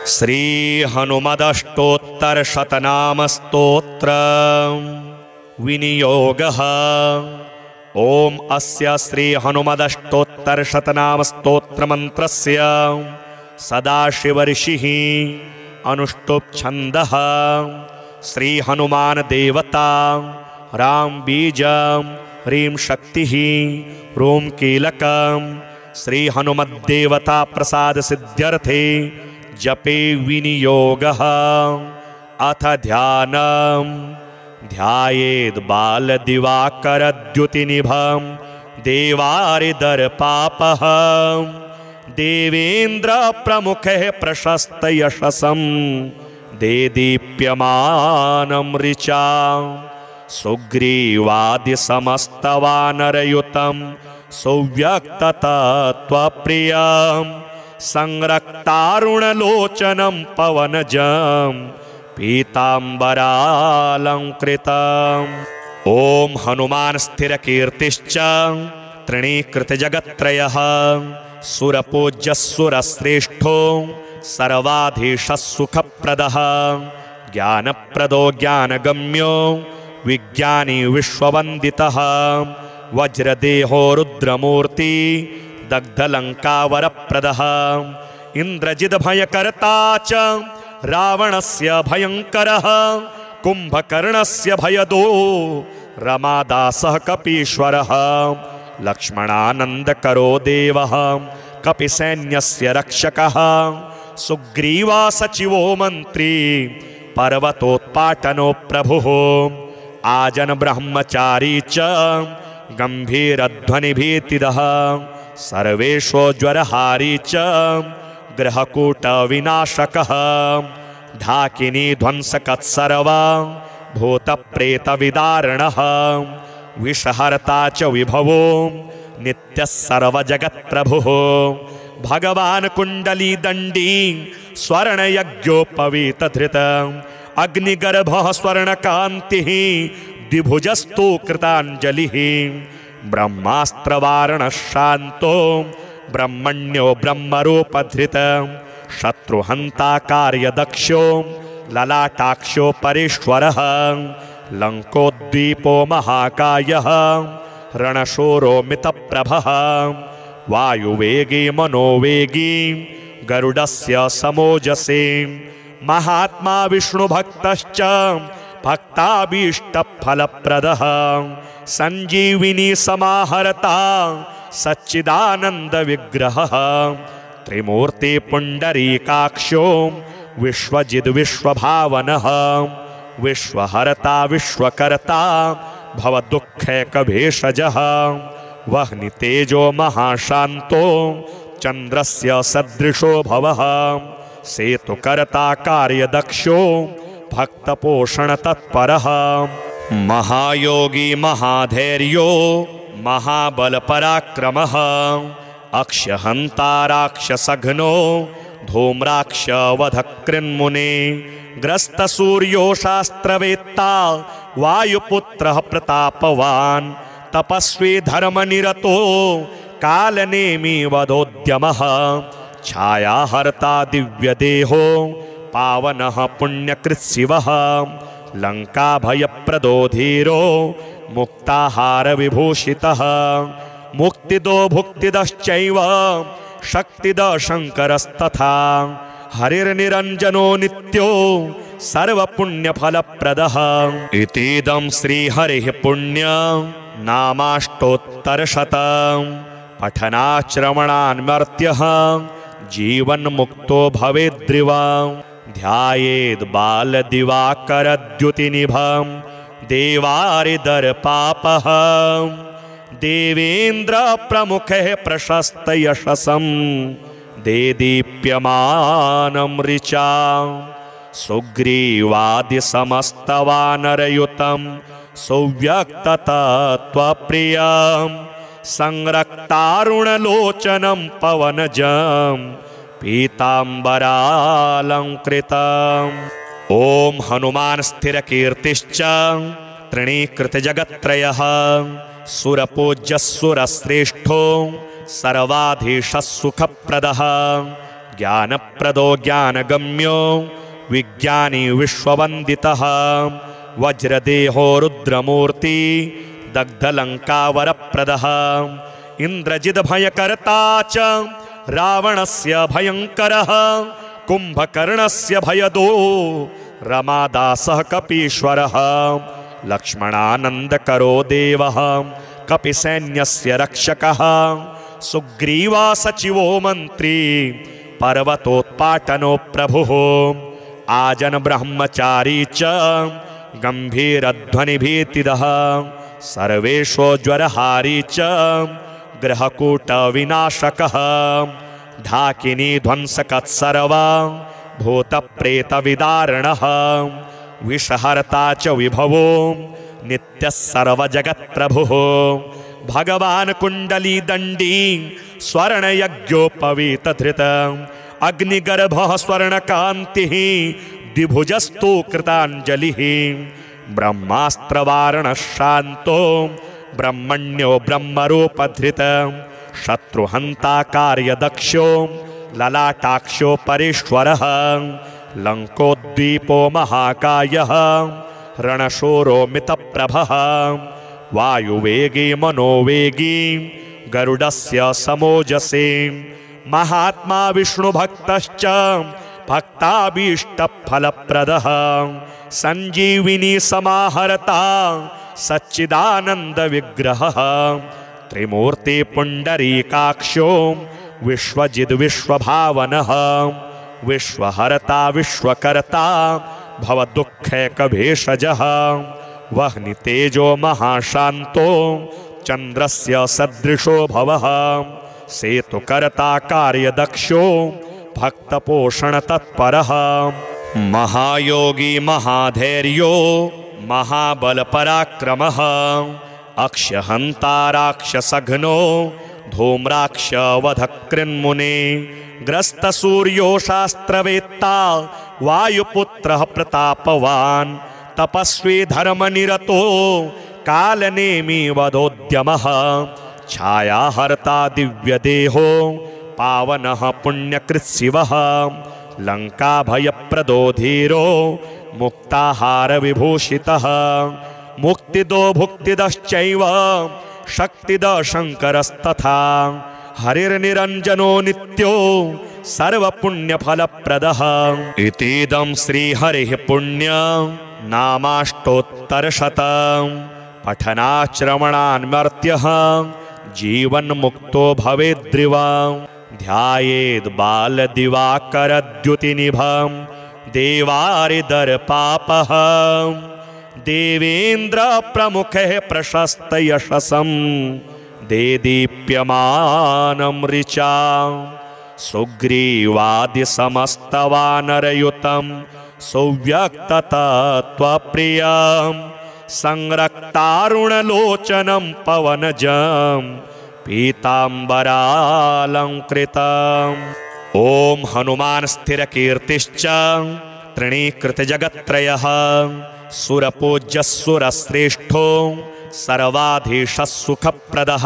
श्री हनुमदष्टोत्तर शतनाम स्तोत्र विनियोगः। ओम अस्य श्री हनुमदष्टोत्तर शतनाम स्तोत्र मंत्रस्य सदाशिव ऋषिः अनुष्टुप छंदः। श्री हनुमान देवता राम बीज ह्रीं शक्तिः रोम कीलकम्। श्री हनुमद्देवता प्रसाद सिद्ध्यर्थे जपे विनियोगः। अथ ध्यानम् ध्यायेद् बालदिवाकरद्युतिनिभं देवारिदर्पापः। देवेन्द्र प्रमुखे प्रशस्त यशसं देदीप्यमानं ऋचा। सुग्रीवादि समस्तवानरयुतं सौव्यक्ततत्त्वप्रियं संरक्तारुणलोचनं पवनजं पीताम्बरालंकृतम्। ओम हनुमान स्थिर कीर्तिश्च तृणीकृत जगत्त्रयः। सुरपूज्यसुरश्रेष्ठो सर्वाधीशसुखप्रदः। ज्ञानप्रदो ज्ञानगम्यो विज्ञानी विश्ववन्दितः। वज्रदेहो रुद्रमूर्ति दग्धलङ्कावरप्रदः। इन्द्रजिद्भयकर्ता च रावणस्य भयङ्करः। कुम्भकर्णस्य भयदो रमादासः कपीश्वरः। लक्ष्मणानन्दकरो देवः कपिसैन्यस्य रक्षकः। सुग्रीवा सचिवो मन्त्री पर्वतोत्पाटनो प्रभुः। आजन ब्रह्मचारी च गम्भीरध्वनिभीतिदः। सर्वेषोज्वरहारी च ग्रहकूटविनाशकः। ढाकिनी ध्वंसकत्सर्वा भूतप्रेतविदारणः। विषहर्ता च विभवो नित्यः सर्वजगत्प्रभुः। भगवान् कुण्डलीदण्डी स्वर्णयज्ञोपवीतधृत। अग्निगर्भः स्वर्णकान्तिः द्विभुजस्तु कृताञ्जलिः। ब्रह्मास्त्रवारणः शान्तो ब्रह्मण्यो ब्रह्मरूपधृत। शत्रुहन्ता कार्यदक्षो ललाटाक्षो परेश्वरः। लङ्कोद्दीपो महाकायः रणशूरो मितप्रभः। वायुवेगी मनोवेगी गरुडस्य समोजसे। महात्मा विष्णुभक्तश्च भक्ताभीष्टफलप्रदः। संजीविनी समाहर्ता सच्चिदानंद विग्रहः। त्रिमूर्ति पुंडरीकाक्षो विश्वजिद् विश्वभावनः। विश्वहर्ता विश्वकर्ता भवदुःखैकभेषजः। वह्नितेजो महाशान्तो चन्द्रस्य सदृशो भवः। सेतुकर्ता कार्यदक्षो भक्तपोषणतत्परः। महायोगी महाधैर्यो महाबलपराक्रमः। अक्षहन्ता राक्षसघ्नो धूम्राक्षवधकृन्मुने। ग्रस्तसूर्यो शास्त्रवेत्ता वायुपुत्रः प्रतापवान्। तपस्वी धर्मनिरतो कालनेमी वधोद्यमः। छायाहर्ता दिव्यदेहो पावनः पुण्यकृत्शिवः। लङ्काभयप्रदो धीरो मुक्ताहारविभूषितः। मुक्तिदो भुक्तिदश्चैव शक्तिदः शङ्करस्तथा। हरिर्निरञ्जनो नित्यो सर्वपुण्यफलप्रदः। इतीदं श्रीहरिः पुण्य नामाष्टोत्तरशतम्। पठनाश्रवणान्मर्त्यः जीवन्मुक्तो भवेद्रिवा। ध्यायेद् बालदिवाकरद्युतिनिभं देवारिदर्पापः। देवेन्द्र प्रमुखे प्रशस्त यशसं देदीप्यमानं ऋचा। सुग्रीवादि समस्तवानरयुतं सौव्यक्ततत्त्वप्रियं संरक्तारुणलोचनं पवनजं पीताम्बरालंकृतम्। ओम हनुमान स्थिर कीर्तिश्च तृणीकृत जगत्त्रयः। सुरपूज्यसुरश्रेष्ठो सर्वाधीशसुखप्रदः। ज्ञानप्रदो ज्ञानगम्यो विज्ञानी विश्ववन्दितः वज्रदेहो रुद्रमूर्ति दग्धलङ्कावरप्रदः इन्द्रजिद्भयकर्ता च रावणस्य भयङ्करः कुम्भकर्णस्य भयदो रमादासः कपीश्वरः लक्ष्मणानन्दकरो देवः कपिसैन्यस्य रक्षकः सुग्रीवा सचिवो मन्त्री पर्वतोत्पाटनो प्रभुः आजन ब्रह्मचारी च गम्भीरध्वनिभीतिदः सर्वेषोज्वरहारी च ग्रहकूटविनाशकः ढाकिनी ध्वंसकत्सर्वा भूतप्रेतविदारणः विषहर्ता च विभवो नित्यः सर्वजगत्प्रभुः भगवान् कुण्डलीदण्डी स्वर्णयज्ञोपवीतधृत अग्निगर्भः स्वर्णकान्तिः द्विभुजस्तु कृताञ्जलिः ब्रह्मास्त्रवारणः शान्तो ब्रह्मण्यो ब्रह्मरूपधृत शत्रुहन्ता कार्यदक्षो ललाटाक्षो परेश्वरः लङ्कोद्वीपो महाकायः रणशूरो मितप्रभः वायुवेगी मनोवेगी गरुडस्य समोजसे महात्मा विष्णुभक्तश्च भक्ताभीष्टफलप्रदः सञ्जीविनी समाहर्ता सच्चिदानन्दविग्रहः त्रिमूर्ति पुण्डरीकाक्षो विश्वजिद्विश्वभावनः विश्वहर्ता विश्वकर्ता भवदुःखैकभेषजः वह्नितेजो महाशान्तो चन्द्रस्य सदृशो भवः सेतुकर्ता कार्यदक्षो भक्तपोषणतत्परः महायोगी महाधैर्यो महाबलपराक्रमः अक्षहन्ता राक्षसघ्नो धूम्राक्षवधकृन्मुने ग्रस्तसूर्यो शास्त्रवेत्ता वायुपुत्रः प्रतापवान् तपस्वी धर्मनिरतो कालनेमी वदोद्यमः छायाहर्ता दिव्यदेहो पावनः पुण्यकृत्शिवः लङ्काभयप्रदो धीरो मुक्ताहारविभूषितः मुक्तिदो भुक्तिदश्चैव शक्तिदः शङ्करस्तथा हरिर्निरञ्जनो नित्यो सर्वपुण्यफलप्रदः इतीदं श्रीहरिः पुण्य नामाष्टोत्तरशतम् पठनाश्रवणान्मर्त्यः जीवन्मुक्तो भवेद्रिवा ध्यायेद् बालदिवाकरद्युतिनिभं देवारिदर्पापः देवेन्द्रप्रमुखः प्रशस्तयशसं देदीप्यमानं ऋचा सुग्रीवादिसमस्तवानरयुतं सुव्यक्ततत्त्वप्रियं संरक्तारुणलोचनं पवनजं पीताम्बरालङ्कृतम् ॐ हनुमान् स्थिरकीर्तिश्च तृणीकृतजगत्त्रयः सुरपूज्यः सुरश्रेष्ठो सर्वाधीशः सुखप्रदः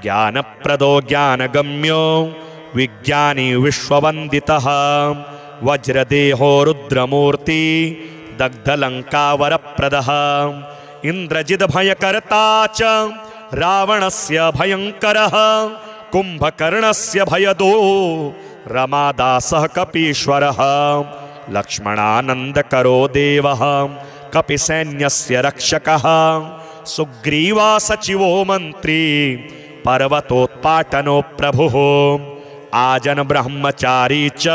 ज्ञानप्रदो ज्ञानगम्यो विज्ञानी विश्ववन्दितः वज्रदेहो रुद्रमूर्ति दग्धलङ्कावरप्रदः इन्द्रजिद्भयकर्ता च रावणस्य भयङ्करः कुम्भकर्णस्य भयदो रमादासः कपीश्वरः लक्ष्मणानन्दकरो देवः कपिसैन्यस्य रक्षकः सुग्रीवा सचिवो मन्त्री पर्वतोत्पाटनो प्रभुः आजन ब्रह्मचारी च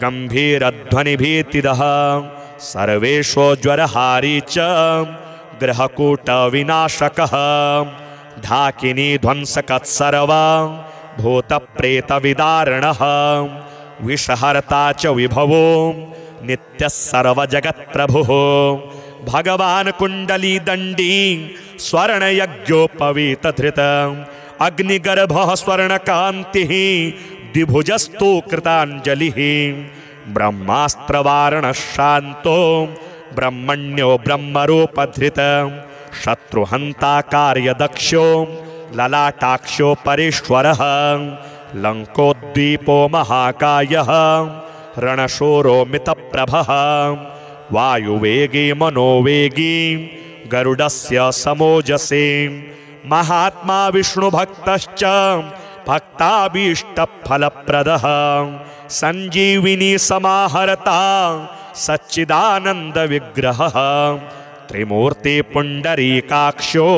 गम्भीरध्वनिभीतिदः सर्वेषोज्वरहारी च ग्रहकूटविनाशकः ढाकिनी ध्वंसकत्सर्वा भूतप्रेतविदारणः विषहर्ता च विभवो नित्यः सर्वजगत्प्रभुः भगवान् कुण्डलीदण्डी स्वर्णयज्ञोपवीतधृत अग्निगर्भः स्वर्णकान्तिः द्विभुजस्तु कृताञ्जलिः ब्रह्मास्त्रवारणः शान्तो ब्रह्मण्यो ब्रह्मरूपधृत शत्रुहन्ता कार्यदक्षो ललाटाक्षो परेश्वरः लंकोद्दीपो महाकायः रणशूरो मितप्रभः वायुवेगी मनोवेगी गरुडस्य समोजसे महात्मा विष्णुभक्तश्च भक्ताभीष्टफलप्रदः संजीविनी समाहर्ता सच्चिदानंद विग्रहः त्रिमूर्ति पुंडरीकाक्षो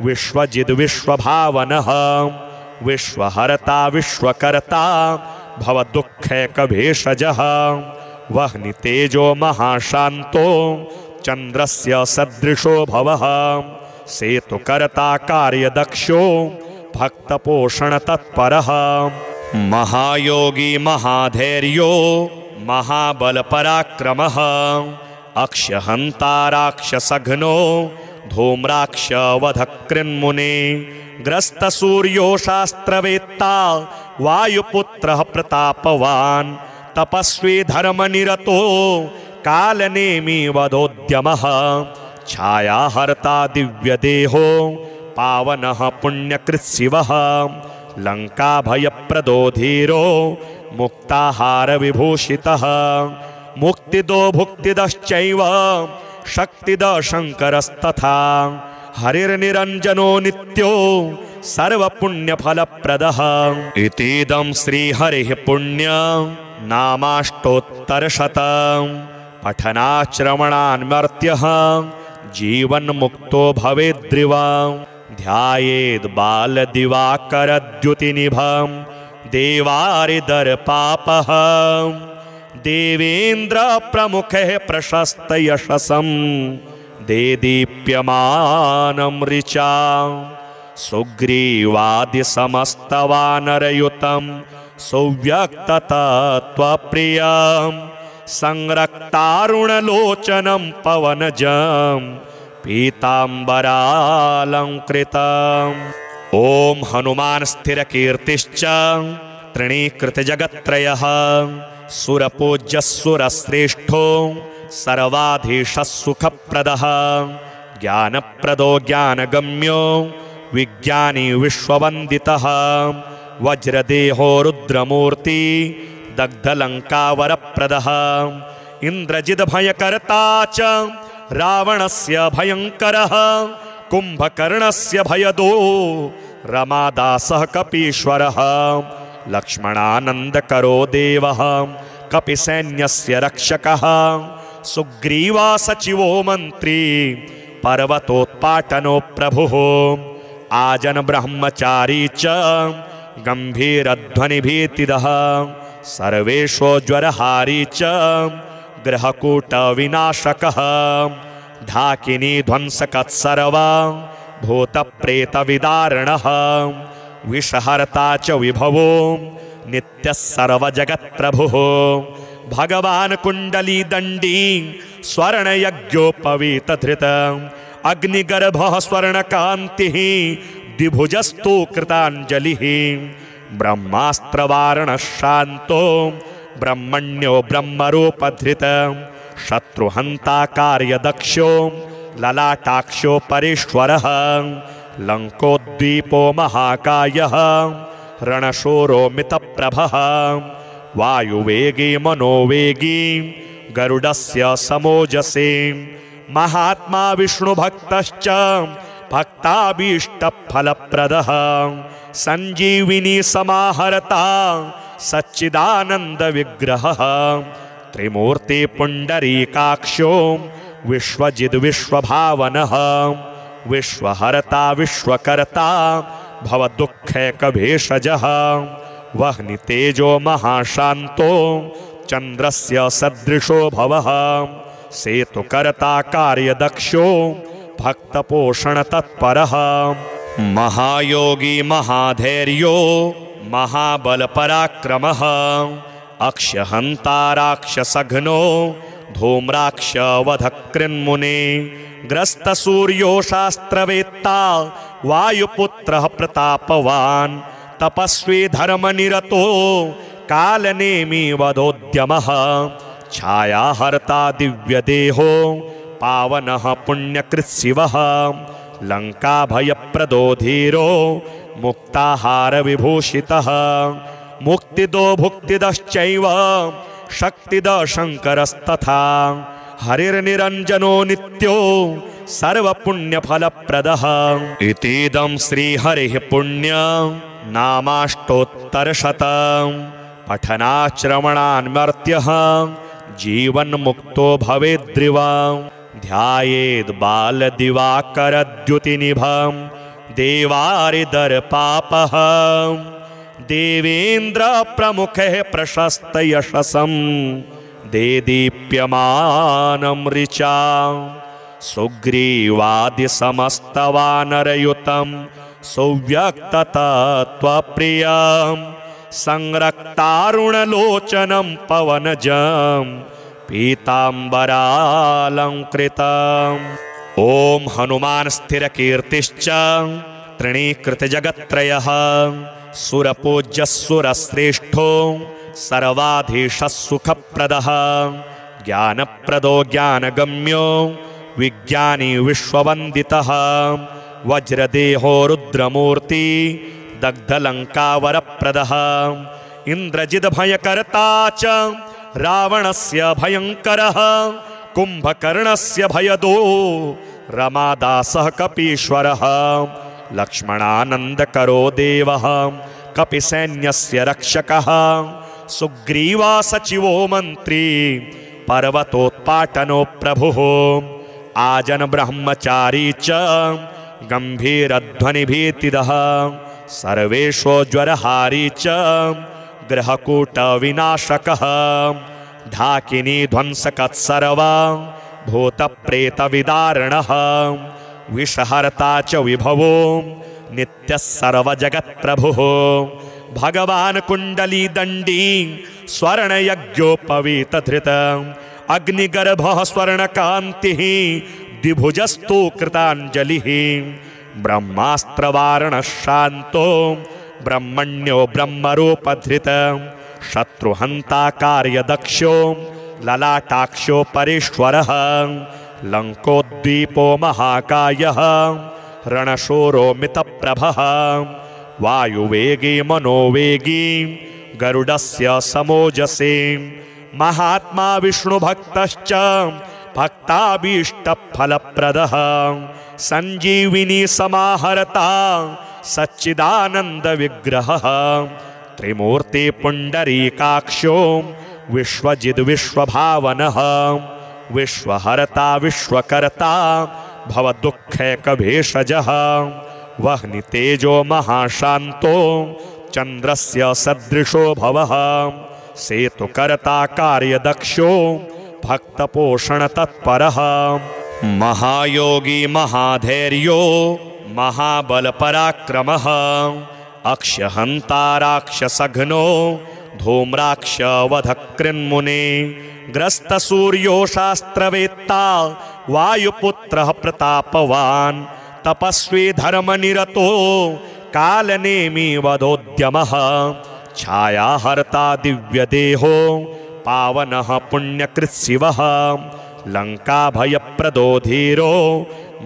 विश्वजिद् विश्वभावनः विश्वहर्ता विश्वकर्ता भवदुःखैकभेषजः वह्नितेजो महाशान्तो चन्द्रस्य सदृशो भवः सेतुकर्ता कार्यदक्षो भक्तपोषणतत्परः महायोगी महाधैर्यो महाबलपराक्रमः अक्षहन्ता राक्षसघ्नो धूम्राक्षवधकृन्मुने ग्रस्तसूर्यो शास्त्रवेत्ता वायुपुत्रः प्रतापवान् तपस्वी धर्मनिरतो कालनेमी वदोद्यमः छायाहर्ता दिव्यदेहो पावनः पुण्यकृत्शिवः लङ्काभयप्रदो धीरो मुक्ताहारविभूषितः मुक्तिदो भुक्तिदश्चैव शक्तिदः शङ्करस्तथा हरिर्निरञ्जनो नित्यो सर्वपुण्यफलप्रदः इतीदं श्रीहरिः पुण्य नामाष्टोत्तरशतं पठनाश्रवणान्मर्त्यः जीवन्मुक्तो भवेद्रिवा ध्यायेद् बालदिवाकरद्युतिनिभं देवारिदर्पापः देवेन्द्रप्रमुखः प्रशस्तयशसं देदीप्यमानं ऋचा सुग्रीवादिसमस्तवानरयुतं सुव्यक्ततत्त्वप्रियं संरक्तारुणलोचनं पवनजं पीताम्बरालङ्कृतम् ॐ हनुमान् स्थिरकीर्तिश्च तृणीकृतजगत्त्रयः सुरपूज्यः सुरश्रेष्ठो सर्वाधीशः सुखप्रदः ज्ञानप्रदो ज्ञानगम्यो विज्ञानी विश्ववन्दितः वज्रदेहो रुद्रमूर्ति दग्धलङ्कावरप्रदः इन्द्रजिद्भयकर्ता च रावणस्य भयङ्करः कुम्भकर्णस्य भयदो रमादासः कपीश्वरः लक्ष्मणानन्दकरो देवः कपिसैन्यस्य रक्षकः सुग्रीवा सचिवो मन्त्री पर्वतोत्पाटनो प्रभुः आजन ब्रह्मचारी च गम्भीरध्वनिभीतिदः सर्वेषोज्वरहारी च ग्रहकूटविनाशकः ढाकिनी ध्वंसकत्सर्वा भूतप्रेतविदारणः विषहर्ता च विभवो नित्यः सर्वजगत्प्रभुः भगवान् कुण्डलीदण्डी स्वर्णयज्ञोपवीतधृत अग्निगर्भः स्वर्णकान्तिः द्विभुजस्तु कृताञ्जलिः ब्रह्मास्त्रवारणः शान्तो ब्रह्मण्यो ब्रह्मरूपधृत शत्रुहन्ता कार्यदक्षो ललाटाक्षो परेश्वरः लङ्कोद्दीपो महाकायः रणशूरो मितप्रभः वायुवेगी मनोवेगी गरुडस्य समोजसे महात्मा विष्णुभक्तश्च भक्ताभीष्टफलप्रदः संजीविनी समाहर्ता सच्चिदानंद विग्रहः त्रिमूर्ति पुंडरीकाक्षो विश्वजिद् विश्वभावनः विश्वहर्ता विश्वकर्ता भवदुःखैकभेषजः वह्नितेजो महाशान्तो चन्द्रस्य सदृशो भवः सेतुकर्ता कार्यदक्षो भक्तपोषणतत्परः महायोगी महाधैर्यो महाबलपराक्रमः अक्षहन्ता राक्षसघ्नो धूम्राक्षवधकृन्मुने ग्रस्तसूर्यो शास्त्रवेत्ता वायुपुत्रः प्रतापवान् तपस्वी धर्मनिरतो कालनेमी वदोद्यमः छायाहर्ता दिव्यदेहो पावनः पुण्यकृत्शिवः लङ्काभयप्रदो धीरो मुक्ताहारविभूषितः मुक्तिदो भुक्तिदश्चैव शक्तिदः शङ्करस्तथा हरिर्निरञ्जनो नित्यो सर्वपुण्यफलप्रदः इतीदं श्रीहरिः पुण्यं नामाष्टोत्तरशतम् पठनाश्रवणान्मर्त्यः जीवन्मुक्तो भवेद्रिवा ध्यायेद् बालदिवाकरद्युतिनिभं देवारिदर्पापः देवेन्द्रप्रमुखः प्रशस्तयशसं देदीप्यमानं ऋचा सुग्रीवादिसमस्तवानरयुतं सौव्यक्ततत्त्वप्रियं संरक्तारुणलोचनं पवनजं पीताम्बरालङ्कृतम् ॐ हनुमान् स्थिरकीर्तिश्च तृणीकृतजगत्त्रयः सुरपूज्यसुरश्रेष्ठो सर्वाधीशः सुखप्रदः ज्ञानप्रदो ज्ञानगम्यो विज्ञानी विश्ववन्दितः वज्रदेहो रुद्रमूर्ति दग्धलङ्कावरप्रदः इन्द्रजिद्भयकर्ता च रावणस्य भयङ्करः कुम्भकर्णस्य भयदो रमादासः कपीश्वरः लक्ष्मणानन्दकरो देवः कपिसैन्यस्य रक्षकः सुग्रीवा सचिवो मन्त्री पर्वतोत्पाटनो प्रभुः आजन ब्रह्मचारी च गम्भीरध्वनिभीतिदः सर्वेषोज्वरहारी च ग्रहकूटविनाशकः ढाकिनी ध्वंसकत्सर्वा भूतप्रेतविदारणः विषहर्ता च विभवो नित्यः सर्वजगत्प्रभुः भगवान् कुण्डलीदण्डी स्वर्णयज्ञोपवीतधृत अग्निगर्भः स्वर्णकान्तिः द्विभुजस्तु कृताञ्जलिः ब्रह्मास्त्रवारणः शान्तो ब्रह्मण्यो ब्रह्मरूपधृत शत्रुहन्ता कार्यदक्षो ललाटाक्षो परेश्वरः लङ्कोद्दीपो महाकायः रणशूरो मितप्रभः वायुवेगी मनोवेगी गरुडस्य समोजसे महात्मा विष्णुभक्तश्च भक्ताभीष्टफलप्रदः सञ्जीविनी समाहर्ता सच्चिदानन्दविग्रहः त्रिमूर्ति पुण्डरीकाक्षो विश्वजिद्विश्वभावनः विश्वहर्ता विश्वकर्ता भवदुःखैकभेषजः वह्नितेजो महाशान्तो चन्द्रस्य सदृशो भवः सेतुकर्ता कार्यदक्षो भक्तपोषणतत्परः महायोगी महाधैर्यो महाबलपराक्रमः अक्षहन्ता राक्षसघ्नो धूम्राक्षवधकृन्मुने ग्रस्तसूर्यो शास्त्रवेत्ता वायुपुत्रः प्रतापवान् तपस्वी धर्मनिरतो कालनेमी वधोद्यमः छायाहर्ता दिव्यदेहो पावनः पुण्यकृत्शिवः लङ्काभयप्रदो धीरो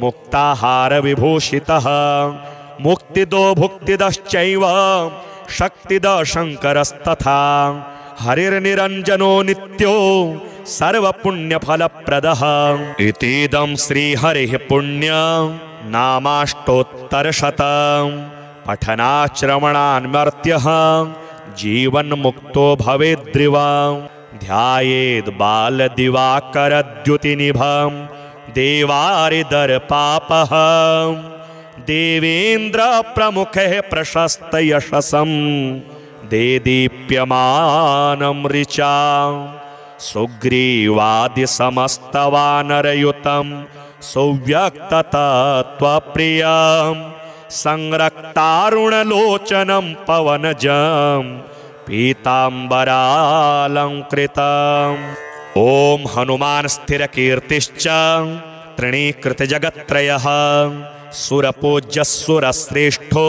मुक्ताहारविभूषितः मुक्तिदो भुक्तिदश्चैव शक्तिदः शङ्करस्तथा हरिर्निरञ्जनो नित्यो सर्वपुण्यफलप्रदः इतीदं श्रीहरिः पुण्यं नामाष्टोत्तरशतम् पठनाश्रवणान्मर्त्यः जीवन्मुक्तो भवेद्रिवा ध्यायेद् बालदिवाकरद्युतिनिभं देवारिदर्पापः देवेन्द्रप्रमुखः प्रशस्तयशसं देदीप्यमानं ऋचा सुग्रीवादिसमस्तवानरयुतं सौव्यक्ततत्त्वप्रियं संरक्तारुणलोचनं पवनजं पीताम्बरालङ्कृतम् ॐ हनुमान् स्थिरकीर्तिश्च तृणीकृतजगत्त्रयः सुरपूज्यसुरश्रेष्ठो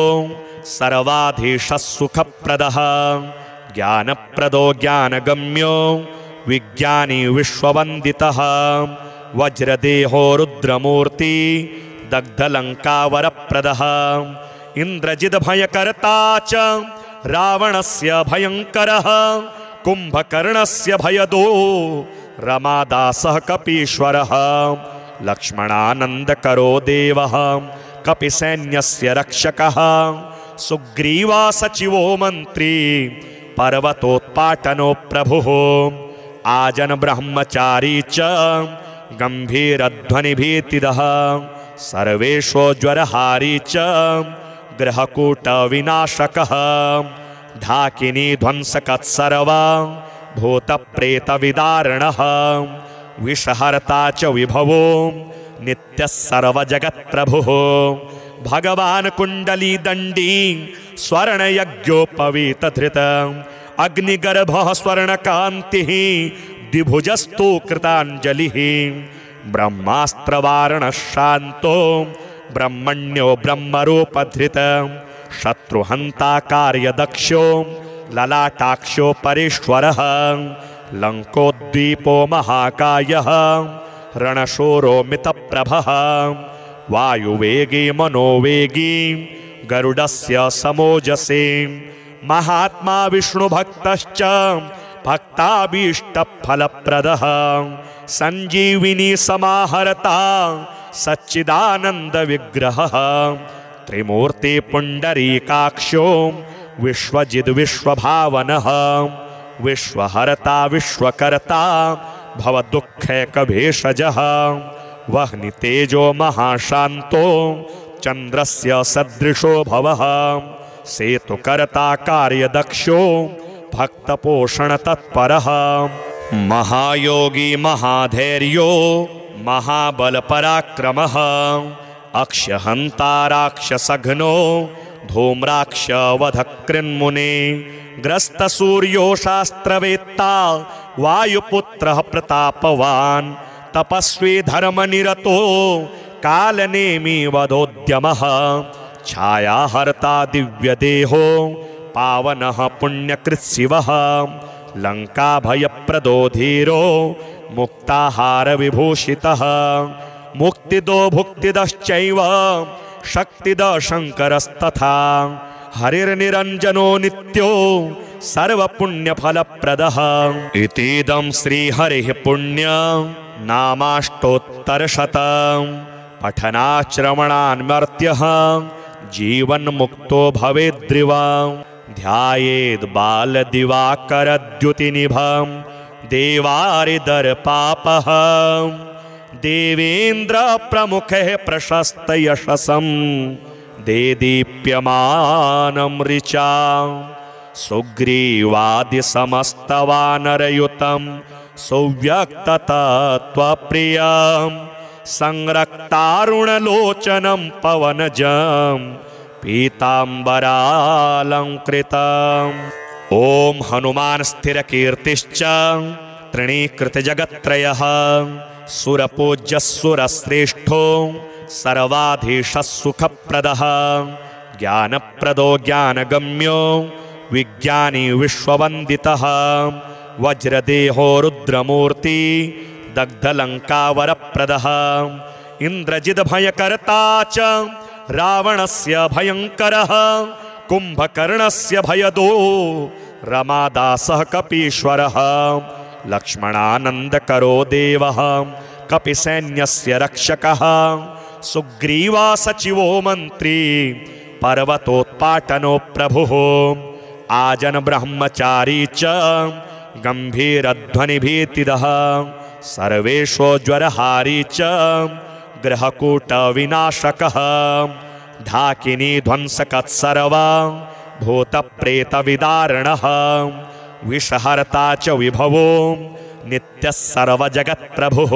सर्वाधीशः सुखप्रदः ज्ञानप्रदो ज्ञानगम्यो विज्ञानी विश्ववन्दितः वज्रदेहो रुद्रमूर्ति दग्धलङ्कावरप्रदः इंद्रजिद भयकर्ता च रावणस्य भयंकरः कुंभकर्णस्य भयदो रमादासः कपीश्वरः लक्ष्मणानन्दकरो देवः कपिसैन्यस्य रक्षकः सुग्रीवा सचिवो मन्त्री पर्वतोत्पाटनो प्रभुः आजन ब्रह्मचारी च गंभीरध्वनिभीतिदः सर्वेषोज्वरहारी च ग्रहकूटविनाशकः ढाकिनी ध्वंसकत्सर्वा भूतप्रेतविदारणः विषहर्ता च विभवो नित्यः सर्वजगत्प्रभुः भगवान् कुण्डलीदण्डी स्वर्णयज्ञोपवीतधृत अग्निगर्भः स्वर्णकान्तिः द्विभुजस्तु कृताञ्जलिः ब्रह्मास्त्रवारणः शान्तो ब्रह्मण्यो ब्रह्मरूपधृत शत्रुहन्ता कार्यदक्षो ललाटाक्षो परेश्वरः लङ्कोद्वीपो महाकायः रणशूरो मितप्रभः वायुवेगी मनोवेगी गरुडस्य समोजसे महात्मा विष्णुभक्तश्च भक्ताभीष्टफलप्रदः संजीविनी समाहर्ता सच्चिदानन्दविग्रहः त्रिमूर्ति पुण्डरीकाक्षो विश्वजिद् विश्वभावनः विश्वहर्ता विश्वकर्ता भवदुःखैकभेषजः वह्नितेजो महाशान्तो चन्द्रस्य सदृशो भवः सेतुकर्ता कार्यदक्षो भक्तपोषणतत्परः महायोगी महाधैर्यो महाबलपराक्रमः अक्षहन्ता राक्षसघ्नो धूम्राक्षवधकृन्मुने ग्रस्तसूर्यो शास्त्रवेत्ता वायुपुत्रः प्रतापवान् तपस्वी धर्मनिरतो कालनेमी वदोद्यमः छायाहर्ता दिव्यदेहो पावनः पुण्यकृत्शिवः लङ्काभयप्रदो धीरो मुक्ताहारविभूषितः मुक्तिदो भुक्तिदश्चैव शक्तिदः शङ्करस्तथा हरिर्निरञ्जनो नित्यो सर्वपुण्यफलप्रदः इतीदं श्रीहरिः पुण्यं नामाष्टोत्तरशतम् पठनाश्रवणान्मर्त्यः जीवन्मुक्तो भवेद्रिवा ध्यायेद् बालदिवाकरद्युतिनिभं देवारिदर्पापः देवेन्द्रप्रमुखः प्रशस्तयशसं देदीप्यमानं ऋचा सुग्रीवादिसमस्तवानरयुतं सुव्यक्ततत्त्वप्रियं संरक्तारुणलोचनं पवनजं पीताम्बरालङ्कृतम् ॐ हनुमान् स्थिरकीर्तिश्च तृणीकृतजगत्त्रयः सुरपूज्यः सुरश्रेष्ठो सर्वाधीशः सुखप्रदः ज्ञानप्रदो ज्ञानगम्यो विज्ञानी विश्ववन्दितः वज्रदेहो रुद्रमूर्ति दग्धलङ्कावरप्रदः इन्द्रजिद्भयकर्ता च रावणस्य भयङ्करः कुम्भकर्णस्य भयदो रमादासः कपीश्वरः लक्ष्मणानन्दकरो देवः कपिसैन्यस्य रक्षकः सुग्रीवा सचिवो मन्त्री पर्वतोत्पाटनो प्रभुः आजन ब्रह्मचारी च गंभीरध्वनिभीतिदः सर्वेषोज्वरहारी च ग्रहकूटविनाशकः ढाकिनी ध्वंसकत्सर्वा भूतप्रेतविदारणः विषहर्ता च विभवो नित्यः सर्वजगत्प्रभुः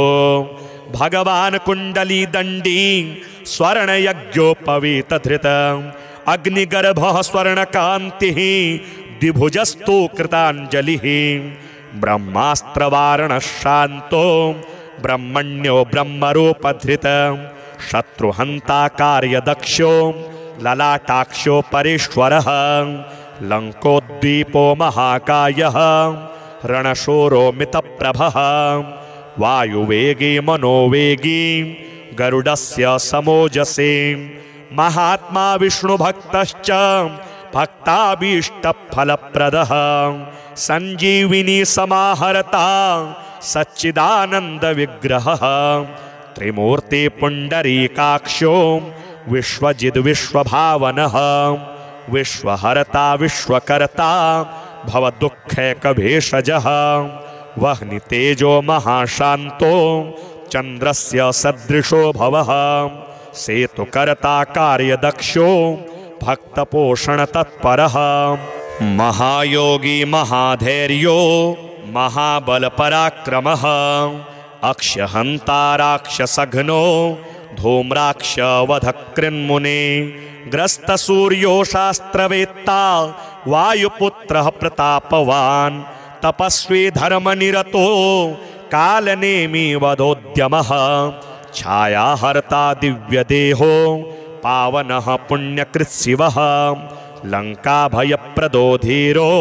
भगवान् कुण्डलीदण्डी स्वर्णयज्ञोपवीतधृत अग्निगर्भः स्वर्णकान्तिः द्विभुजस्तु कृताञ्जलिः ब्रह्मास्त्रवारणः शान्तो ब्रह्मण्यो ब्रह्मरूपधृत शत्रुहन्ता कार्यदक्षो ललाटाक्षो परेश्वरः लङ्कोद्वीपो महाकायः रणशूरो मितप्रभः वायुवेगी मनोवेगी गरुडस्य समोजसे महात्मा विष्णुभक्तश्च भक्ताभीष्टफलप्रदः संजीविनी समाहर्ता सच्चिदानंद विग्रहः त्रिमूर्ति पुंडरीकाक्षो विश्वजिद् विश्वभावनः विश्वहर्ता विश्वकर्ता भवदुःखैकभेषजः वह्नितेजो महाशान्तो चन्द्रस्य सदृशो भवः सेतुकर्ता कार्यदक्षो भक्तपोषणतत्परः महायोगी महाधैर्यो महाबलपराक्रमः अक्षहन्ता राक्षसघ्नो धूम्राक्षवधकृन्मुने ग्रस्तसूर्यो शास्त्रवेत्ता वायुपुत्रः प्रतापवान् तपस्वी धर्मनिरतो कालनेमी वदोद्यमः छायाहर्ता दिव्यदेहो पावनः पुण्यकृत्शिवः लङ्काभयप्रदो धीरो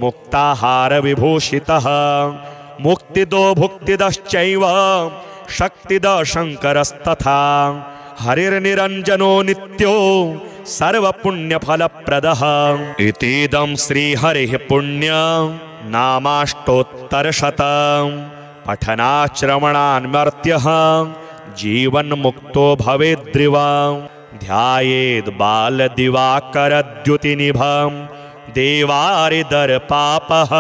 मुक्ताहारविभूषितः मुक्तिदो भुक्तिदश्चैव शक्तिदः शङ्करस्तथा हरिर्निरञ्जनो नित्यो सर्वपुण्यफलप्रदः इतीदं श्रीहरिः पुण्य नामाष्टोत्तरशतं पठनाश्रवणान्मर्त्यः जीवन्मुक्तो भवेद्रिवा ध्यायेद् बालदिवाकरद्युतिनिभं देवारिदर्पापः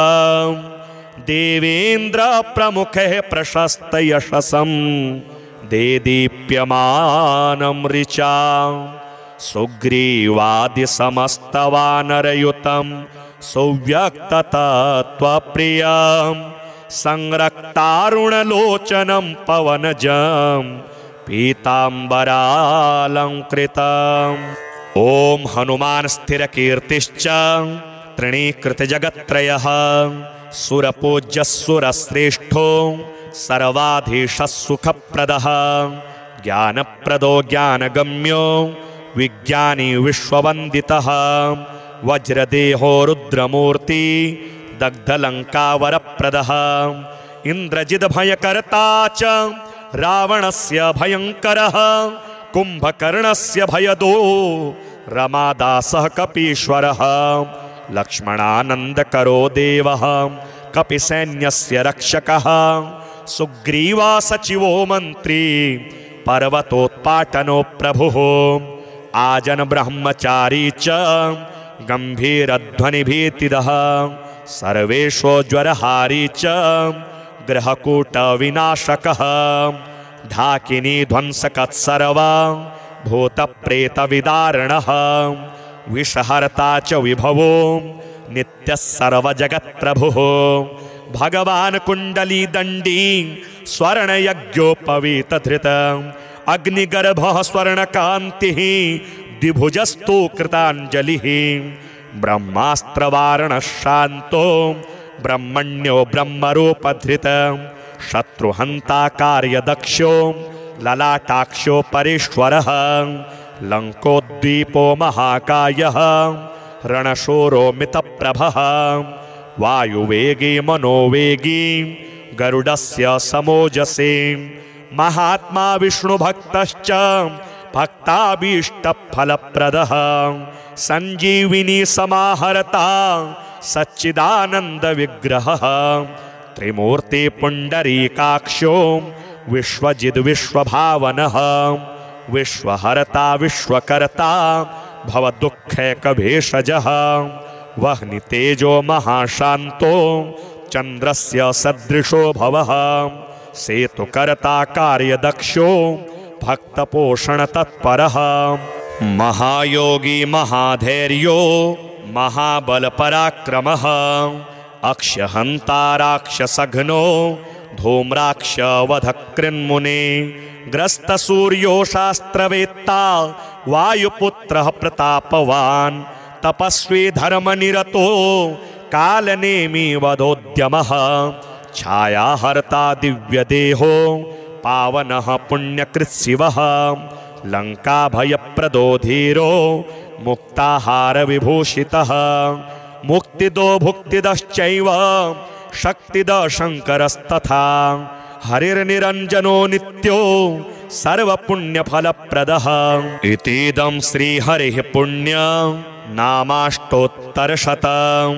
देवेन्द्रप्रमुखः प्रशस्तयशसं देदीप्यमानं ऋचा सुग्रीवादिसमस्तवानरयुतं सुव्यक्ततत्त्वप्रियं संरक्तारुणलोचनं पवनजं पीताम्बरालङ्कृतम् ॐ हनुमान् स्थिरकीर्तिश्च तृणीकृतजगत्त्रयः सुरपूज्यसुरश्रेष्ठो सर्वाधीशः सुखप्रदः ज्ञानप्रदो ज्ञानगम्यो विज्ञानी विश्ववन्दितः वज्रदेहो रुद्रमूर्ति दग्धलङ्कावरप्रदः इन्द्रजिद्भयकर्ता च रावणस्य भयङ्करः कुम्भकर्णस्य भयदो रमादासः कपीश्वरः लक्ष्मणानन्दकरो देवः कपिसैन्यस्य रक्षकः सुग्रीवा सचिवो मन्त्री पर्वतोत्पाटनो प्रभुः आजन ब्रह्मचारी च गम्भीरध्वनिभीतिदः सर्वेशोज्वरहारी च ग्रहकूटविनाशकः ढाकिनी ध्वंसकत्सर्वा भूतप्रेतविदारणः विषहर्ता च विभवो नित्यः सर्वजगत्प्रभुः भगवान् कुण्डलीदण्डी स्वर्णयज्ञोपवीतधृत अग्निगर्भः स्वर्णकान्तिः द्विभुजस्तु कृताञ्जलिः ब्रह्मास्त्रवारणः शान्तो ब्रह्मण्यो ब्रह्मरूपधृत शत्रुहन्ता कार्यदक्षो ललाटाक्षो परेश्वरः लङ्कोद्वीपो महाकायः रणशूरो मितप्रभः वायुवेगी मनोवेगी गरुडस्य समोजसे महात्मा विष्णुभक्तश्च भक्ताभीष्टफलप्रदः संजीविनी समाहर्ता सच्चिदानंद विग्रहः त्रिमूर्ति पुंडरीकाक्षो विश्वजिद् विश्वभावनः विश्वहर्ता विश्वकर्ता भवदुःखैकभेषजः वह्नितेजो महाशान्तो चन्द्रस्य सदृशो भवः सेतुकर्ता कार्यदक्षो भक्तपोषणतत्परः महायोगी महाधैर्यो महाबलपराक्रमः अक्षहन्ता राक्षसघ्नो धूम्राक्षवधकृन्मुने ग्रस्तसूर्यो शास्त्रवेत्ता वायुपुत्रः प्रतापवान् तपस्वी धर्मनिरतो कालनेमी वदोद्यमः छायाहर्ता दिव्यदेहो पावनः पुण्यकृत्शिवः लङ्काभयप्रदो धीरो मुक्ताहारविभूषितः मुक्तिदो भुक्तिदश्चैव शक्तिदः शङ्करस्तथा हरिर्निरञ्जनो नित्यो सर्वपुण्यफलप्रदः। इतीदं श्रीहरिः पुण्यं नामाष्टोत्तरशतं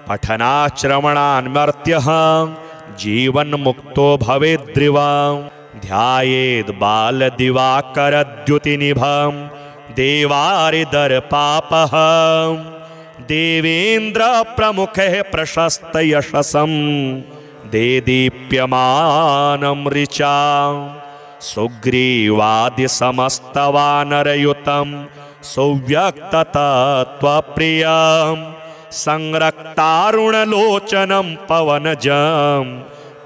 पठनाश्रवणान्मर्त्यः जीवन्मुक्तो भवेद्रिवा। ध्यायेद् बालदिवाकरद्युतिनिभं देवारिदर्पापः देवेन्द्रप्रमुखः प्रशस्तयशसं देदीप्यमानं ऋचा। सुग्रीवादिसमस्तवानरयुतं सुव्यक्ततत्त्वप्रियं संरक्तारुणलोचनं पवनजं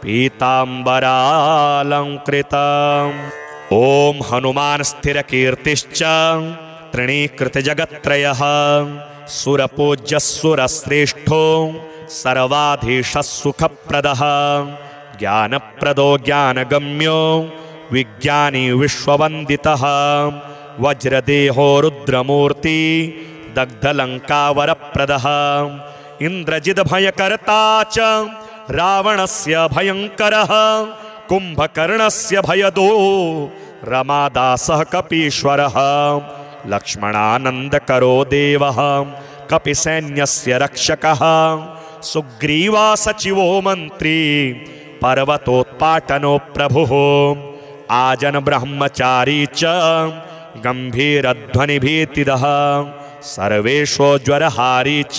पीताम्बरालंकृतम्। ॐ हनुमान स्थिरकीर्तिश्च तृणीकृतजगत्त्रयः सुरपूज्यः सुरश्रेष्ठो सर्वाधीशः सुखप्रदः ज्ञानप्रदो ज्ञानगम्यो विज्ञानी विश्ववन्दितः वज्रदेहो रुद्रमूर्ति दग्धलङ्कावरप्रदः इन्द्रजिद्भयकर्ता च रावणस्य भयङ्करः कुम्भकर्णस्य भयदो रमादासः कपीश्वरः लक्ष्मणानन्दकरो देवः कपिसैन्यस्य रक्षकः सुग्रीवा सचिवो मन्त्री पर्वतोत्पाटनो प्रभुः आजन ब्रह्मचारी च गम्भीरध्वनिभीतिदः सर्वेषोज्वरहारी च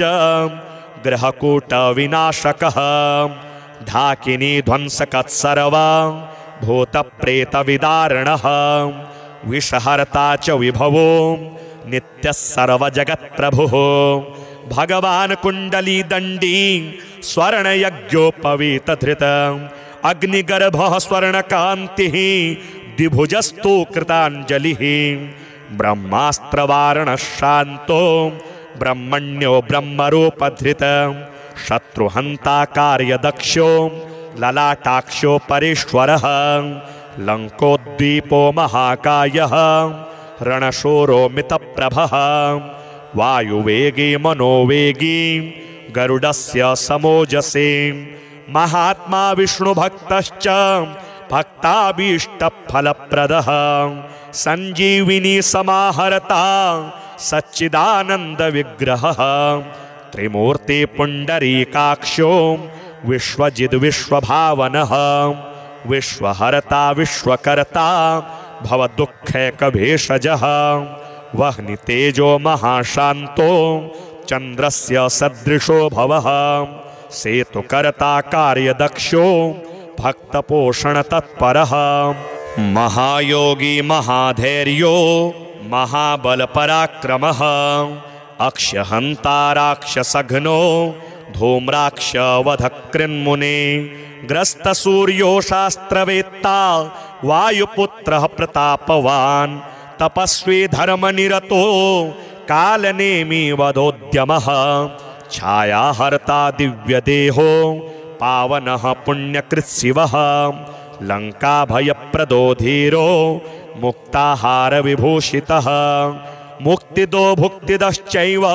ग्रहकूटविनाशकः ढाकिनी ध्वंसकत्सर्वा भूतप्रेतविदारणः विषहर्ता च विभवो नित्यः सर्वजगत्प्रभुः भगवान् कुण्डलीदण्डी स्वर्णयज्ञोपवीतधृत अग्निगर्भः स्वर्णकान्तिः द्विभुजस्तु कृताञ्जलिः ब्रह्मास्त्रवारणः शान्तो ब्रह्मण्यो ब्रह्मरूपधृत शत्रुहन्ता कार्यदक्षो ललाटाक्षो परेश्वरः लङ्कोद्वीपो महाकायः रणशूरो मितप्रभः वायुवेगी मनोवेगी गरुडस्य समोजसे महात्मा विष्णुभक्तश्च भक्ताभीष्टफलप्रदः सञ्जीविनी समाहर्ता सच्चिदानन्दविग्रहः त्रिमूर्ति पुण्डरीकाक्षो विश्वजिद्विश्वभावनः विश्वहर्ता विश्वकर्ता भवदुःखैकभेषजः वह्नितेजो महाशान्तो चन्द्रस्य सदृशो भवः सेतुकर्ता कार्यदक्षो भक्तपोषणतत्परः महायोगी महाधैर्यो महाबलपराक्रमः अक्षहन्ता राक्षसघ्नो धूम्राक्षवधकृन्मुने ग्रस्तसूर्यो शास्त्रवेत्ता वायुपुत्रः प्रतापवान् तपस्वी धर्मनिरतो कालनेमी वदोद्यमः छायाहर्ता दिव्यदेहो पावनः पुण्यकृत्शिवः लङ्काभयप्रदो धीरो मुक्ताहारविभूषितः मुक्तिदो भुक्तिदश्चैव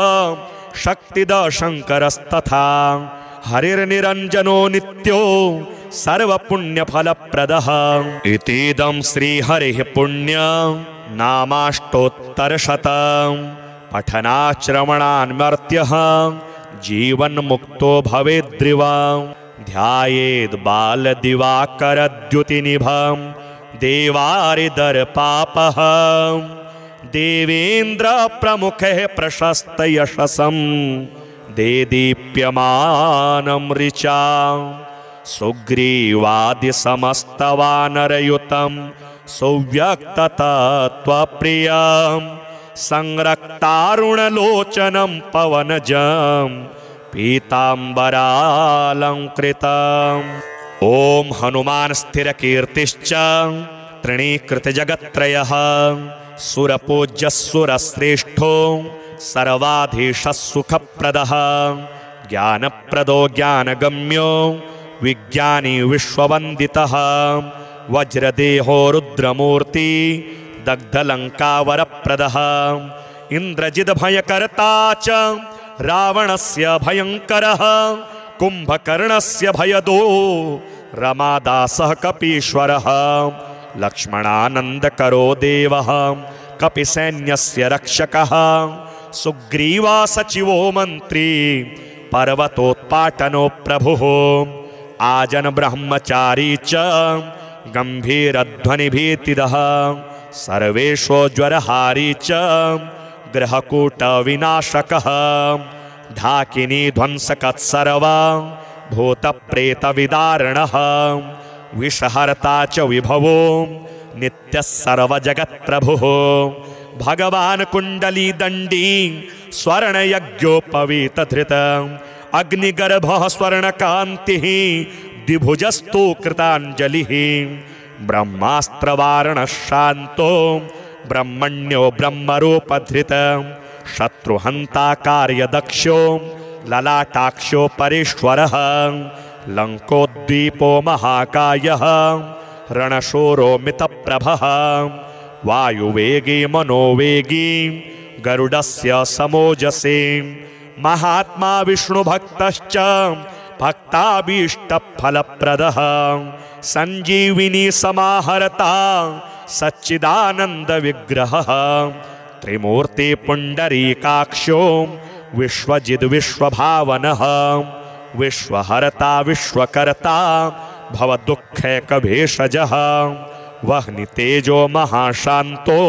शक्तिदः शङ्करस्तथा हरिर्निरञ्जनो नित्यो सर्वपुण्यफलप्रदः इतीदं श्रीहरिः पुण्यं नामाष्टोत्तरशतं पठनाश्रवणान्मर्त्यः जीवन्मुक्तो भवेद्रिवा ध्यायेद् बालदिवाकरद्युतिनिभं देवारिदर्पापः देवेन्द्रप्रमुखः प्रशस्तयशसं देदीप्यमानं ऋचा सुग्रीवादिसमस्तवानरयुतं सुव्यक्ततत्त्वप्रियं संरक्तारुणलोचनं पवनजं पीताम्बरालंकृतम्। ॐ हनुमान स्थिरकीर्तिश्च तृणीकृतजगत्त्रयः सुरपूज्यः सुरश्रेष्ठो सर्वाधीशः सुखप्रदः ज्ञानप्रदो ज्ञानगम्यो विज्ञानी विश्ववन्दितः वज्रदेहो रुद्रमूर्ति दग्धलङ्कावरप्रदः इन्द्रजिद्भयकर्ता च रावणस्य भयङ्करः कुम्भकर्णस्य भयदो रमादासः कपीश्वरः लक्ष्मणानन्दकरो देवः कपिसैन्यस्य रक्षकः सुग्रीवा सचिवो मन्त्री पर्वतोत्पाटनो प्रभुः आजन ब्रह्मचारी च गम्भीरध्वनिभीतिदः सर्वेषो ज्वरहारी च गृहकूटविनाशकः ढाकिनी ध्वंसकत्सर्वा भूतप्रेतविदारणः विषहर्ता च विभवो नित्यः सर्वजगत्प्रभुः भगवान् कुण्डलीदण्डी स्वर्णयज्ञोपवीतधृत अग्निगर्भः स्वर्णकान्तिः द्विभुजस्तु कृताञ्जलिः ब्रह्मास्त्रवारणः शान्तो ब्रह्मण्यो ब्रह्मरूपधृत शत्रुहन्ता कार्यदक्षो ललाटाक्षो परेश्वरः लङ्कोद्दीपो महाकायः रणशूरो मितप्रभः वायुवेगी मनोवेगी गरुडस्य समोजसे महात्मा विष्णुभक्तश्च भक्ताभीष्टफलप्रदः संजीविनी समाहर्ता सच्चिदानन्दविग्रहः त्रिमूर्ति पुण्डरीकाक्षो विश्वजिद् विश्वभावनः विश्वहर्ता विश्वकर्ता भवदुःखैकभेषजः वह्नितेजो महाशान्तो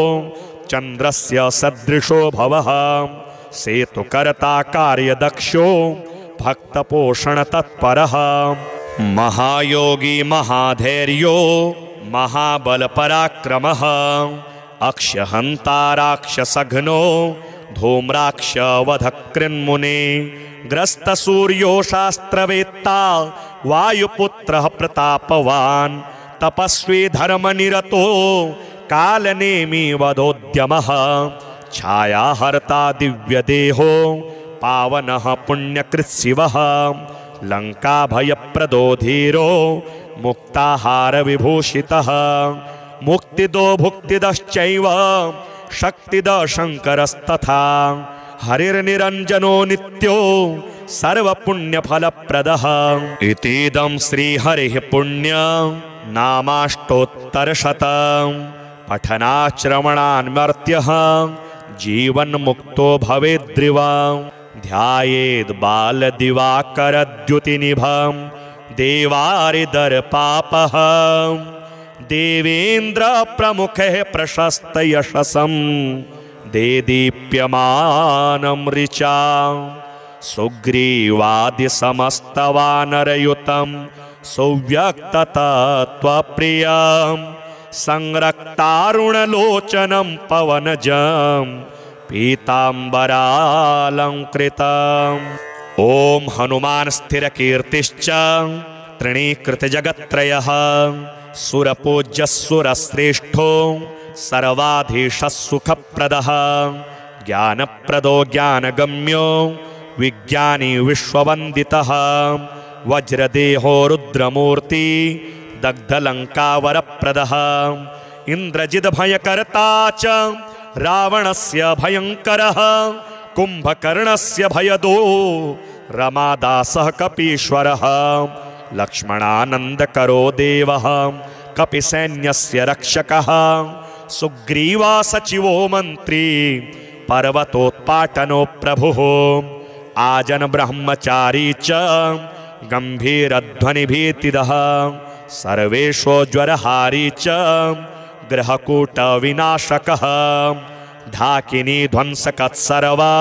चन्द्रस्य सदृशो भवः सेतुकर्ता कार्यदक्षो भक्तपोषणतत्परः महायोगी महाधैर्यो महाबलपराक्रमः अक्षहन्ता राक्षसघ्नो धूम्राक्षवधकृन्मुने ग्रस्तसूर्यो शास्त्रवेत्ता वायुपुत्रः प्रतापवान् तपस्वी धर्मनिरतो कालनेमी वदोद्यमः छायाहर्ता दिव्यदेहो पावनः पुण्यकृत्शिवः लङ्काभयप्रदो धीरो मुक्ताहारविभूषितः मुक्तिदो भुक्तिदश्चैव शक्तिदः शङ्करस्तथा हरिर्निरञ्जनो नित्यो सर्वपुण्यफलप्रदः इतीदं श्रीहरिः पुण्य नामाष्टोत्तरशतं पठनाश्रवणान्मर्त्यः जीवन्मुक्तो भवेद्रिवा ध्यायेद् बालदिवाकरद्युतिनिभं देवारिदर्पापः देवेन्द्रप्रमुखः प्रशस्तयशसं देदीप्यमानं ऋचा सुग्रीवादिसमस्तवानरयुतं सुव्यक्ततत्त्वप्रियं संरक्तारुणलोचनं पवनजं पीताम्बरालङ्कृतम् ॐ हनुमान् स्थिरकीर्तिश्च तृणीकृतजगत्त्रयः सुरपूज्यः सुरश्रेष्ठो सर्वाधीशः सुखप्रदः ज्ञानप्रदो ज्ञानगम्यो विज्ञानी विश्ववन्दितः वज्रदेहो रुद्रमूर्ति दग्धलङ्कावरप्रदः इन्द्रजिद्भयकर्ता च रावणस्य भयङ्करः कुम्भकर्णस्य भयदो रमादासः कपीश्वरः लक्ष्मणानन्दकरो देवः कपिसैन्यस्य रक्षकः सुग्रीवा सचिवो मन्त्री पर्वतोत्पाटनो प्रभुः आजन ब्रह्मचारी च गम्भीरध्वनिभीतिदः सर्वेषो ज्वरहारी च गृहकूटविनाशकः ढाकिनी ध्वंसकत्सर्वा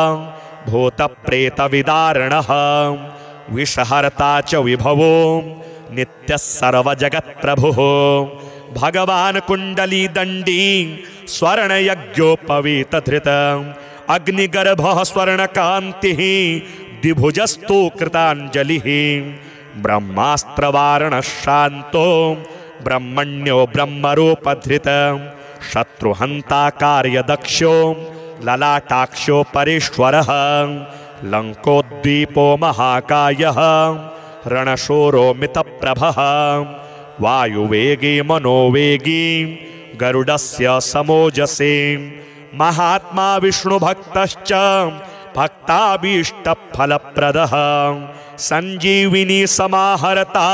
भूतप्रेतविदारणः विषहर्ता च विभवो नित्यः सर्वजगत्प्रभुः भगवान् कुण्डलीदण्डी स्वर्णयज्ञोपवीतधृत अग्निगर्भः स्वर्णकान्तिः द्विभुजस्तु कृताञ्जलिः ब्रह्मास्त्रवारणः शान्तो ब्रह्मण्यो ब्रह्मरूपधृत शत्रुहन्ता कार्यदक्षो ललाटाक्षो परेश्वरः लङ्कोद्दीपो महाकायः रणशूरो मितप्रभः वायुवेगी मनोवेगी गरुडस्य समोजसे महात्मा विष्णुभक्तश्च भक्ताभीष्टफलप्रदः संजीविनी समाहर्ता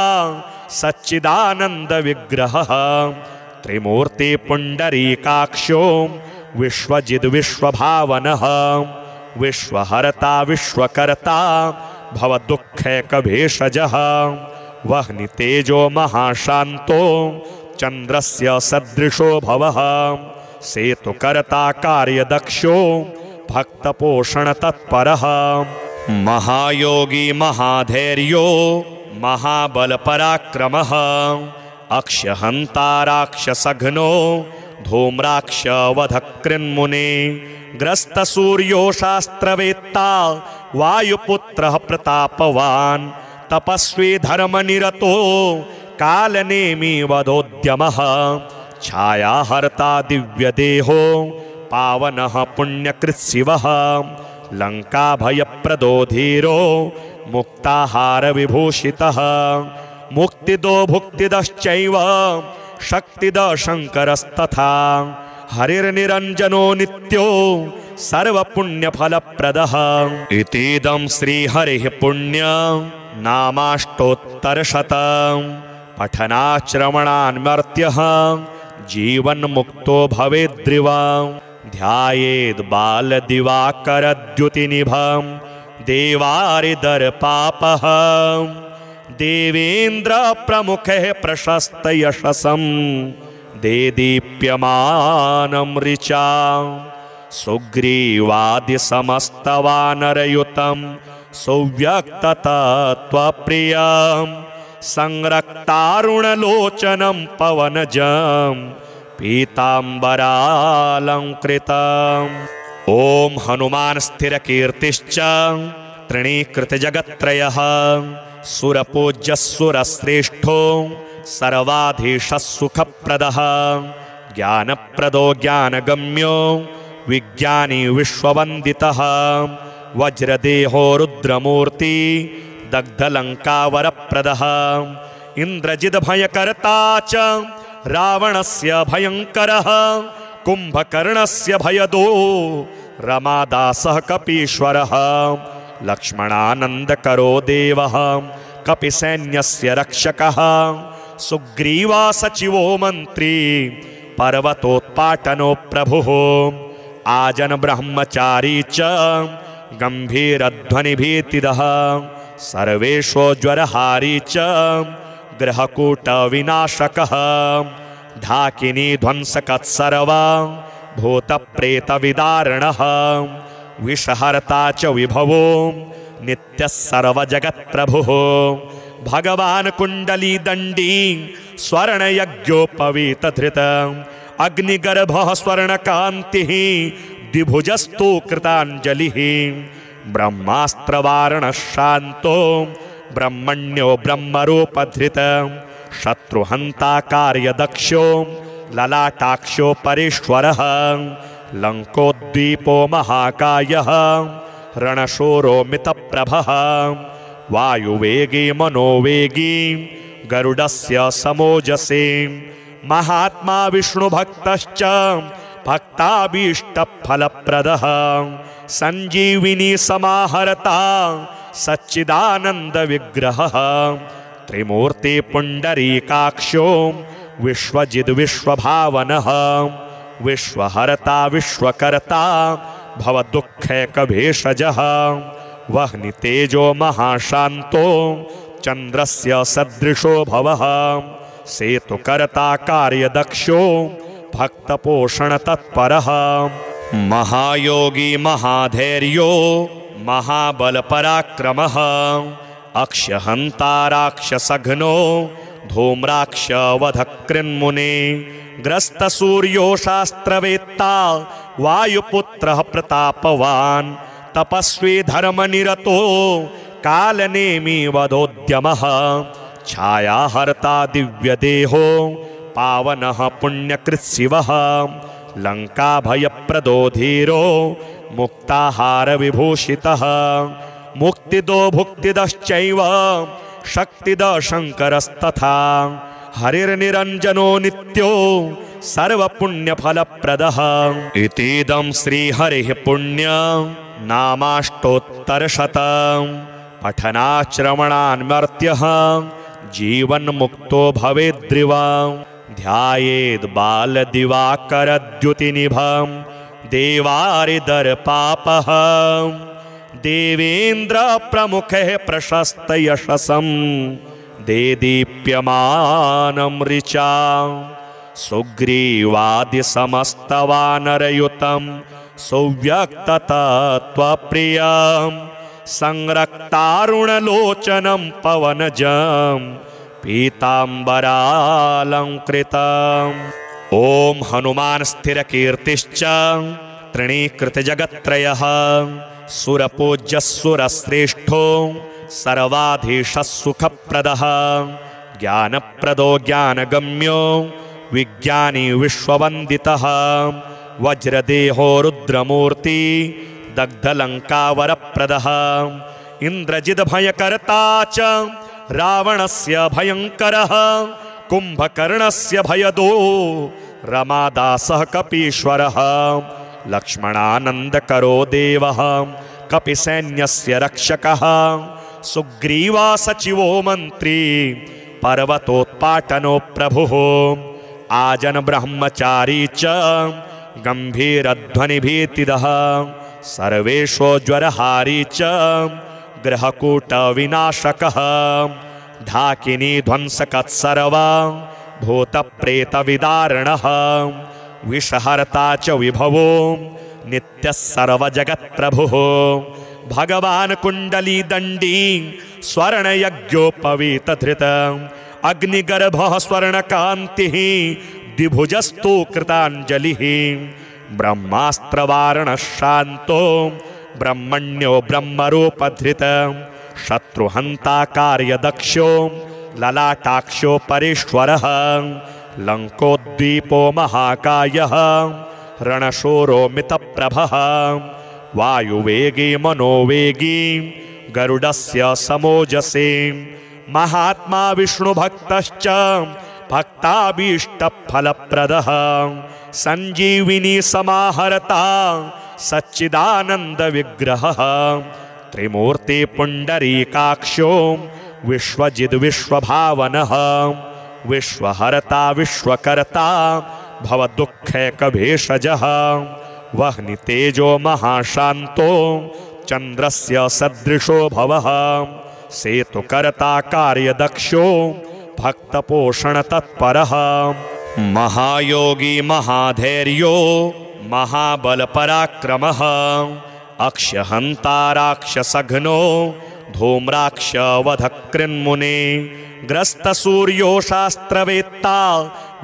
सच्चिदानन्दविग्रहः त्रिमूर्ति पुंडरीकाक्षो विश्वजिद् विश्वभावनः विश्वहर्ता विश्वकर्ता भवदुःखैकभेषजः वह्नितेजो महाशान्तो चन्द्रस्य सदृशो भवः सेतुकर्ता कार्यदक्षो भक्तपोषणतत्परः महायोगी महाधैर्यो महाबलपराक्रमः अक्षहन्ता राक्षसघ्नो धूम्राक्षवधकृन्मुने ग्रस्तसूर्यो शास्त्रवेत्ता वायुपुत्रः प्रतापवान् तपस्वी धर्मनिरतो कालनेमी वदोद्यमः छायाहर्ता दिव्यदेहो पावनः पुण्यकृत्शिवः लङ्काभयप्रदो धीरो मुक्ताहारविभूषितः मुक्तिदो भुक्तिदश्चैव शक्तिदः शङ्करस्तथा हरिर्निरञ्जनो नित्यो सर्वपुण्यफलप्रदः इतीदं श्रीहरिः पुण्य नामाष्टोत्तरशतम् पठनाश्रवणान्मर्त्यः जीवन्मुक्तो भवेद्रिवा ध्यायेद् बालदिवाकरद्युतिनिभं देवारिदर्पापः देवेन्द्रप्रमुखः प्रशस्तयशसं देदीप्यमानं ऋचा सुग्रीवादिसमस्तवानरयुतं सौव्यक्ततत्त्वप्रियं संरक्तारुणलोचनं पवनजं पीताम्बरालङ्कृतम् ॐ हनुमान् स्थिरकीर्तिश्च तृणीकृतजगत्त्रयः सुरपूज्यसुरश्रेष्ठो सर्वाधीशः सुखप्रदः ज्ञानप्रदो ज्ञानगम्यो विज्ञानी विश्ववन्दितः वज्रदेहो रुद्रमूर्ति दग्धलङ्कावरप्रदः इन्द्रजिद्भयकर्ता च रावणस्य भयङ्करः कुम्भकर्णस्य भयदो रमादासः कपीश्वरः लक्ष्मणानन्दकरो देवः कपिसैन्यस्य रक्षकः सुग्रीवा सचिवो मन्त्री पर्वतोत्पाटनो प्रभुः आजन ब्रह्मचारी च गम्भीरध्वनिभीतिदः सर्वेषोज्वरहारी च ग्रहकूटविनाशकः ढाकिनी ध्वंसकत्सर्वा भूतप्रेतविदारणः विषहर्ता च विभवो नित्यः सर्वजगत्प्रभुः भगवान् कुण्डलीदण्डी स्वर्णयज्ञोपवीतधृत अग्निगर्भः स्वर्णकान्तिः द्विभुजस्तु कृताञ्जलिः ब्रह्मास्त्रवारणः शान्तो ब्रह्मण्यो ब्रह्मरूपधृत शत्रुहन्ता कार्यदक्षो ललाटाक्षो परेश्वरः लङ्कोद्दीपो महाकायः रणशूरो मितप्रभः वायुवेगी मनोवेगी गरुडस्य समोजसे महात्मा विष्णुभक्तश्च भक्ताभीष्टफलप्रदः संजीविनी समाहर्ता सच्चिदानन्दविग्रहः त्रिमूर्ति पुण्डरीकाक्षो विश्वजिद् विश्वभावनः विश्वहर्ता विश्वकर्ता भवदुःखैकभेषजः वह्नितेजो महाशान्तो चन्द्रस्य सदृशो भवः सेतुकर्ता कार्यदक्षो भक्तपोषणतत्परः महायोगी महाधैर्यो महाबलपराक्रमः अक्षहन्ता राक्षसघ्नो धूम्राक्षवधकृन्मुने ग्रस्तसूर्यो शास्त्रवेत्ता वायुपुत्रः प्रतापवान् तपस्वी धर्मनिरतो कालनेमी वदोद्यमः छायाहर्ता दिव्यदेहो पावनः पुण्यकृत्शिवः लङ्काभयप्रदो धीरो मुक्ताहारविभूषितः मुक्तिदो भुक्तिदश्चैव शक्तिदः शङ्करस्तथा हरिर्निरञ्जनो नित्यो सर्वपुण्यफलप्रदः इतीदं श्रीहरिः पुण्य नामाष्टोत्तरशतम् पठनाश्रवणान्मर्त्यः जीवन्मुक्तो भवेद्रिवा ध्यायेद् बालदिवाकरद्युतिनिभं देवारिदर्पापहं देवेन्द्रप्रमुखे प्रशस्तयशसं देदीप्यमानं ऋचा सुग्रीवादिसमस्तवानरयुतं सुव्यक्ततत्त्वप्रियं संरक्तारुणलोचनं पवनजं पीताम्बरालंकृतम्। ॐ हनुमान स्थिरकीर्तिश्च तृणीकृतजगत्त्रयः सुरपूज्यः सुरश्रेष्ठो सर्वाधीशः सुखप्रदः ज्ञानप्रदो ज्ञानगम्यो विज्ञानी विश्ववन्दितः वज्रदेहो रुद्रमूर्ति दग्धलङ्कावरप्रदः इन्द्रजिद्भयकर्ता च रावणस्य भयङ्करः कुम्भकर्णस्य भयदो रमादासः कपीश्वरः लक्ष्मणानन्दकरो देवः कपिसैन्यस्य रक्षकः सुग्रीवा सचिवो मन्त्री पर्वतोत्पाटनो प्रभुः आजन ब्रह्मचारी च गम्भीरध्वनिभीतिदः सर्वेषोज्वरहारी च ग्रहकूटविनाशकः ढाकिनी ध्वंसकत्सर्वा भूतप्रेतविदारणः विषहर्ता च विभवो नित्यः सर्वजगत्प्रभुः भगवान् कुण्डलीदण्डी स्वर्णयज्ञोपवीतधृत अग्निगर्भः स्वर्णकान्तिः द्विभुजस्तु कृताञ्जलिः ब्रह्मास्त्रवारणः शान्तो ब्रह्मण्यो ब्रह्मरूपधृत शत्रुहन्ता कार्यदक्षो ललाटाक्षो परेश्वरः लङ्कोद्वीपो महाकायः रणशूरो मितप्रभः वायुवेगी मनोवेगी गरुडस्य समोजसे महात्मा विष्णुभक्तश्च भक्ताभीष्टफलप्रदः संजीविनी समाहर्ता सच्चिदानन्दविग्रहः त्रिमूर्ति पुण्डरीकाक्षो विश्वजिद्विश्वभावनः विश्वहर्ता विश्वकर्ता भवदुःखैकभेषजः वह्नितेजो महाशान्तो चन्द्रस्य सदृशो भवः सेतुकर्ता कार्यदक्षो भक्तपोषणतत्परः महायोगी महाधैर्यो महाबलपराक्रमः अक्षहन्ता राक्षसघ्नो धूम्राक्षवधकृन्मुने ग्रस्तसूर्यो शास्त्रवेत्ता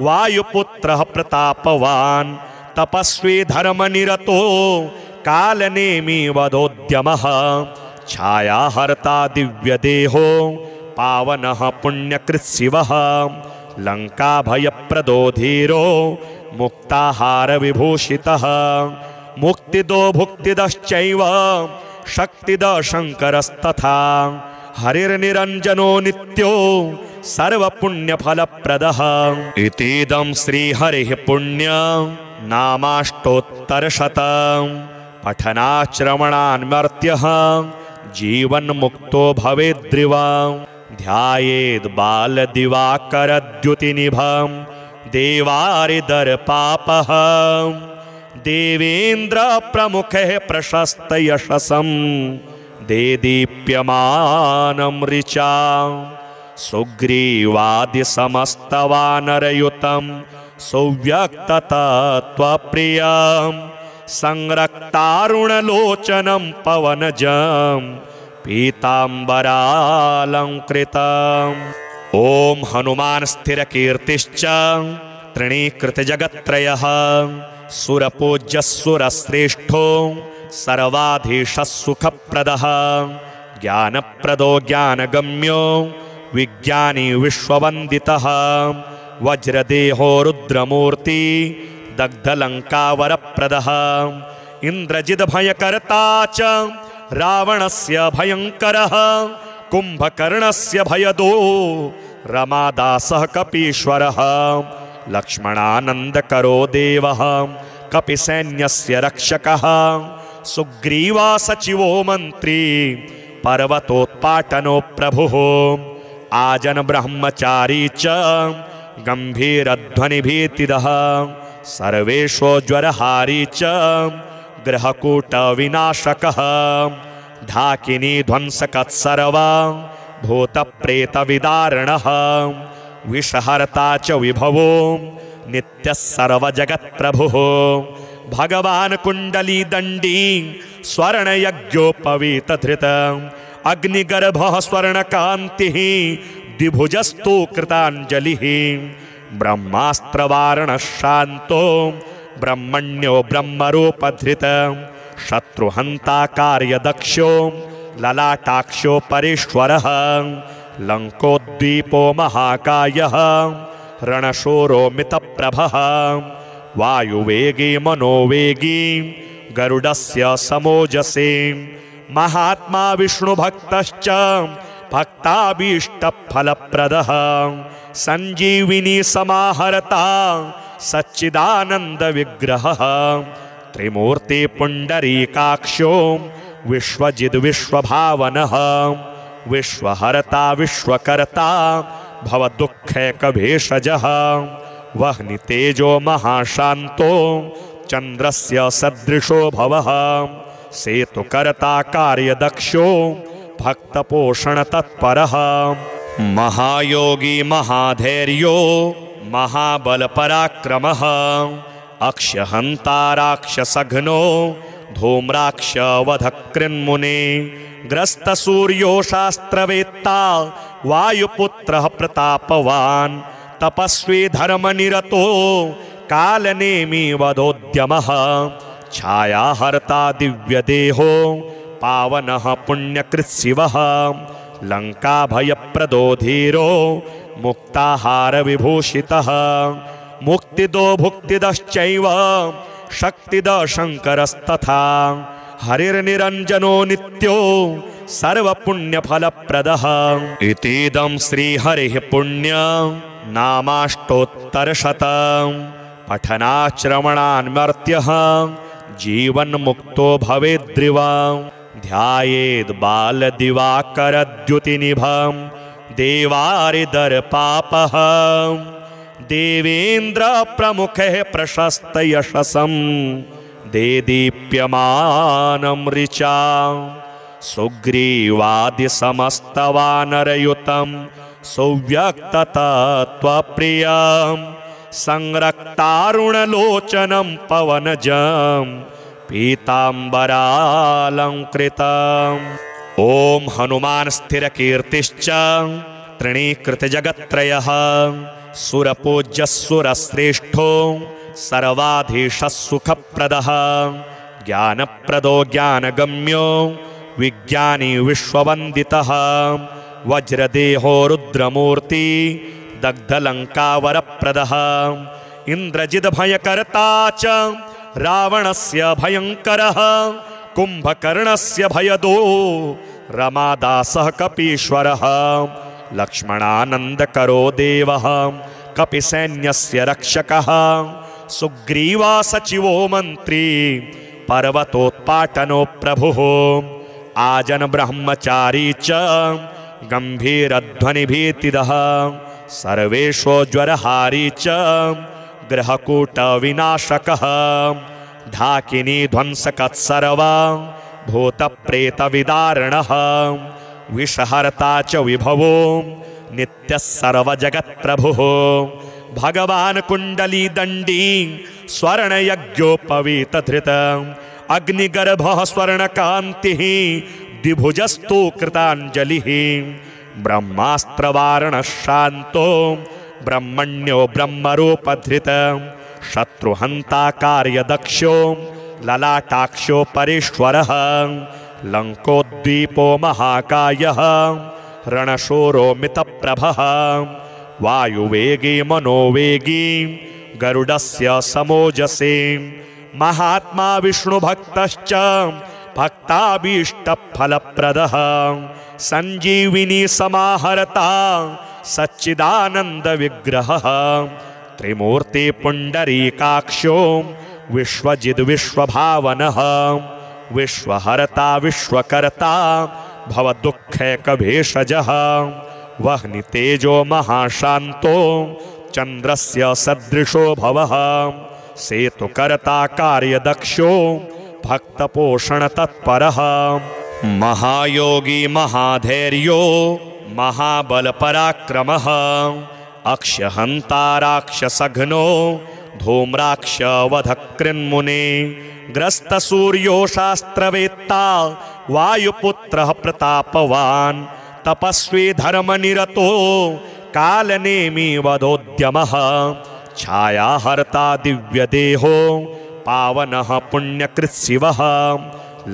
वायुपुत्रः प्रतापवान् तपस्वी धर्मनिरतो कालनेमी वधोद्यमः छायाहर्ता दिव्यदेहो पावनः पुण्यकृत्शिवः लङ्काभयप्रदो धीरो मुक्ताहारविभूषितः मुक्तिदो भुक्तिदश्चैव शक्तिदः शङ्करस्तथा हरिर्निरञ्जनो नित्यो सर्वपुण्यफलप्रदः इतीदं श्रीहरिः पुण्यनामाष्टोत्तरशतम् पठनाश्रवणान्मर्त्यः जीवन्मुक्तो भवेद्रिवा ध्यायेद् बालदिवाकरद्युतिनिभं देवारिदर्पापहं देवेन्द्रप्रमुखे प्रशस्तयशसं देदीप्यमानं ऋचा सुग्रीवादिसमस्तवानरयुतं सुव्यक्ततत्त्वप्रियं संरक्तारुणलोचनं पवनजं पीताम्बरालंकृतम्। ॐ हनुमान स्थिरकीर्तिश्च तृणीकृतजगत्त्रयः सुरपूज्यः सुरश्रेष्ठो सर्वाधीशः सुखप्रदः ज्ञानप्रदो ज्ञानगम्यो विज्ञानी विश्ववन्दितः वज्रदेहो रुद्रमूर्ति दग्धलङ्कावरप्रदः इन्द्रजिद्भयकर्ता च रावणस्य भयङ्करः कुम्भकर्णस्य भयदो रमादासः कपीश्वरः लक्ष्मणानन्दकरो देवः कपिसैन्यस्य रक्षकः सुग्रीवा सचिवो मन्त्री पर्वतोत्पाटनो प्रभुः आजन ब्रह्मचारी च गंभीरध्वनिभीतिदः सर्वेशोज्वरहारी च ग्रहकूटविनाशकः ढाकिनी ध्वंसकत्सर्व भूतप्रेतविदारणः विषहर्ता च विभवो नित्यः सर्वजगत्प्रभुः भगवान् कुण्डलीदण्डी स्वर्णयज्ञोपवीतधृत अग्निगर्भः स्वर्णकान्तिः द्विभुजस्तु कृताञ्जलिः ब्रह्मास्त्रवारणः शान्तो ब्रह्मण्यो ब्रह्मरूपधृत शत्रुहन्ता कार्यदक्षो ललाटाक्षो परेश्वरः लङ्कोद्दीपो महाकायः रणशूरो मितप्रभः वायुवेगी मनोवेगी गरुडस्य समोजसे महात्मा विष्णुभक्तश्च भक्ताभीष्टफलप्रदः संजीविनी समाहर्ता सच्चिदानन्दविग्रहः त्रिमूर्ति पुण्डरीकाक्षो विश्वजिद्विश्वभावनः विश्वहर्ता विश्वकर्ता भवदुःखैकभेषजः वह्नितेजो महाशान्तो चन्द्रस्य सदृशो भवः सेतुकर्ता कार्यदक्षो भक्तपोषणतत्परः महायोगी महाधैर्यो महाबलपराक्रमः अक्षहन्ता राक्षसघ्नो धूम्राक्षवधकृन्मुने ग्रस्तसूर्यो शास्त्रवेत्ता वायुपुत्रः प्रतापवान् तपस्वी धर्मनिरतो कालनेमी वदोद्यमः छायाहर्ता दिव्यदेहो पावनः पुण्यकृत्शिवः लङ्काभयप्रदो धीरो मुक्ताहारविभूषितः मुक्तिदो भुक्तिदश्चैव शक्तिदः शङ्करस्तथा हरिर्निरञ्जनो नित्यो सर्वपुण्यफलप्रदः इतीदं श्रीहरिः पुण्य नामाष्टोत्तरशतं पठनाश्रवणान्मर्त्यः जीवन्मुक्तो भवेद्रिवा ध्यायेद् बालदिवाकरद्युतिनिभं देवारिदर्पापः देवेन्द्रप्रमुखः प्रशस्तयशसं देदीप्यमानं ऋचा सुग्रीवादिसमस्तवानरयुतं सुव्यक्ततत्त्वप्रियं संरक्तारुणलोचनं पवनजं पीताम्बरालङ्कृतम् ॐ हनुमान् स्थिरकीर्तिश्च तृणीकृतजगत्त्रयः सुरपूज्यः सुरश्रेष्ठो सर्वाधीशः सुखप्रदः ज्ञानप्रदो ज्ञानगम्यो विज्ञानी विश्ववन्दितः वज्रदेहो रुद्रमूर्ति दग्धलङ्कावरप्रदः इन्द्रजिद्भयकर्ता च रावणस्य भयङ्करः कुम्भकर्णस्य भयदो रमादासः कपीश्वरः लक्ष्मणानन्दकरो देवः कपिसैन्यस्य रक्षकः सुग्रीवा सचिवो मन्त्री पर्वतोत्पाटनो प्रभुः आजन ब्रह्मचारी च गंभीरध्वनिभीतिदः सर्वेशोज्वरहारी च ग्रहकूटविनाशकः ढाकिनी ध्वंसकत्सर्व भूतप्रेतविदारणः विषहर्ता च विभवो नित्यः सर्वजगत्प्रभुः भगवान् कुण्डलीदण्डी स्वर्णयज्ञोपवीतधृत अग्निगर्भः स्वर्णकान्तिः द्विभुजस्तु कृताञ्जलिः ब्रह्मास्त्रवारणः शान्तो ब्रह्मण्यो ब्रह्मरूपधृत शत्रुहन्ता कार्यदक्षो ललाटाक्षो परेश्वरः लङ्कोद्दीपो महाकायः रणशूरो मितप्रभः वायुवेगी मनोवेगी गरुडस्य समोजसे महात्मा विष्णुभक्तश्च भक्ताभीष्टफलप्रदः संजीविनी समाहर्ता सच्चिदानन्दविग्रहः त्रिमूर्ति पुण्डरीकाक्षो विश्वजिद्विश्वभावनः विश्वहर्ता विश्वकर्ता भवदुःखैकभेषजः वह्नितेजो महाशान्तो चन्द्रस्य सदृशो भवः सेतुकर्ता कार्यदक्षो भक्तपोषणतत्परः महायोगी महाधैर्यो महाबलपराक्रमः अक्षहन्ता राक्षसघ्नो धूम्राक्षवधकृन्मुने ग्रस्तसूर्यो शास्त्रवेत्ता वायुपुत्रः प्रतापवान् तपस्वी धर्मनिरतो कालनेमी वधोद्यमः छायाहर्ता दिव्यदेहो पावनः पुण्यकृत्शिवः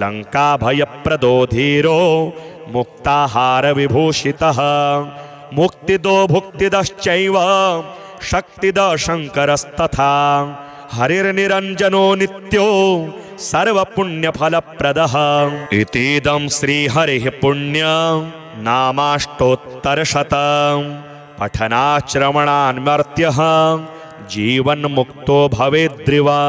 लङ्काभयप्रदो धीरो मुक्ताहारविभूषितः मुक्तिदो भुक्तिदश्चैव शक्तिदः शङ्करस्तथा हरिर्निरञ्जनो नित्यो सर्वपुण्यफलप्रदः इतीदं श्रीहरिः पुण्यं नामाष्टोत्तरशतं पठनाश्रवणान्मर्त्यः जीवन्मुक्तो भवेद्रिवा।